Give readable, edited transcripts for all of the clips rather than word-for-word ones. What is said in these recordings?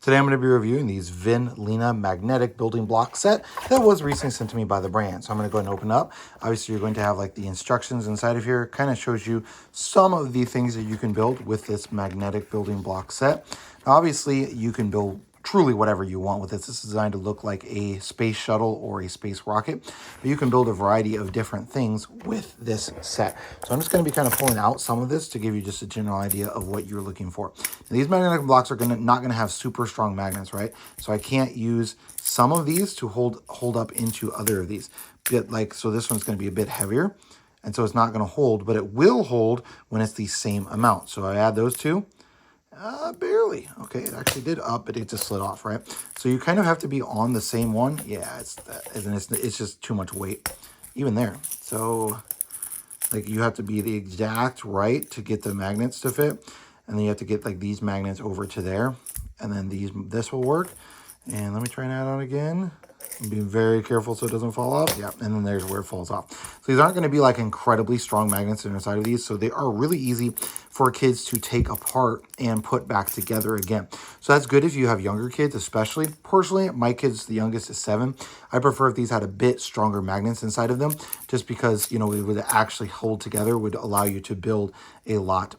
Today I'm going to be reviewing these Vnlina magnetic building block set that was recently sent to me by the brand. So I'm going to go ahead and open up. Obviously you're going to have like the instructions inside of here. Kind of shows you some of the things that you can build with this magnetic building block set. Now, obviously you can build truly whatever you want with this. This is designed to look like a space shuttle or a space rocket, but you can build a variety of different things with this set. So I'm just going to be kind of pulling out some of this to give you just a general idea of what you're looking for. Now, these magnetic blocks are not going to have super strong magnets, right? So I can't use some of these to hold up into other of these. So this one's going to be a bit heavier, and so it's not going to hold, but it will hold when it's the same amount. So I add those two. Barely. Okay, it actually did up, but it just slid off, right? So you kind of have to be on the same one. Yeah, it's just too much weight, even there. So, like, you have to be the exact right to get the magnets to fit, and then you have to get like these magnets over to there, and then this will work. And let me try and add on again. I'm being very careful so it doesn't fall off. Yeah, and then there's where it falls off. So these aren't going to be like incredibly strong magnets inside of these, so they are really easy for kids to take apart and put back together again. So that's good if you have younger kids, especially. Personally, my kids, the youngest is 7. I prefer if these had a bit stronger magnets inside of them, just because, you know, it would actually hold together, would allow you to build a lot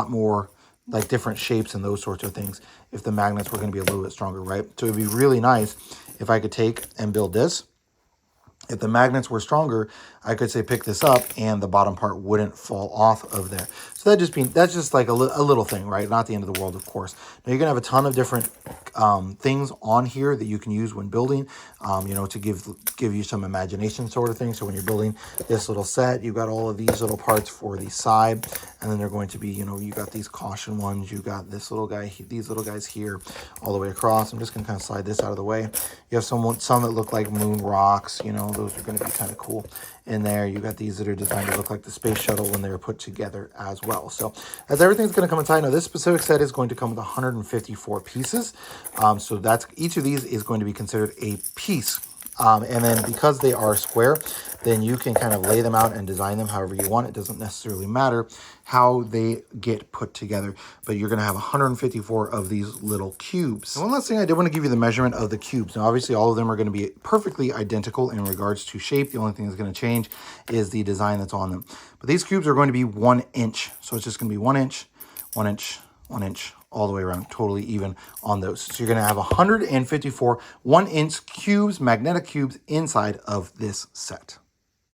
more like different shapes and those sorts of things if the magnets were going to be a little bit stronger, right? So it'd be really nice if I could take and build this. If the magnets were stronger, I could say pick this up and the bottom part wouldn't fall off of there. So that's just like a little thing, right? Not the end of the world, of course. Now you're gonna have a ton of different things on here that you can use when building, you know, to give you some imagination sort of thing. So when you're building this little set, you've got all of these little parts for the side, and then they're going to be, you know, you got these caution ones, you got this little guy, these little guys here, all the way across. I'm just gonna kind of slide this out of the way. You have some that look like moon rocks, you know, those are going to be kind of cool in there. You got these that are designed to look like the space shuttle when they were put together as well. So as everything's going to come inside, now this specific set is going to come with 154 pieces. So that's each of these is going to be considered a piece. And then because they are square, then you can kind of lay them out and design them however you want. It doesn't necessarily matter how they get put together, but you're going to have 154 of these little cubes. And one last thing, I did want to give you the measurement of the cubes. Now, obviously, all of them are going to be perfectly identical in regards to shape. The only thing that's going to change is the design that's on them. But these cubes are going to be 1 inch. So it's just going to be 1 inch, 1 inch, 1 inch, all the way around, totally even on those. So you're going to have 154 1-inch cubes, magnetic cubes inside of this set.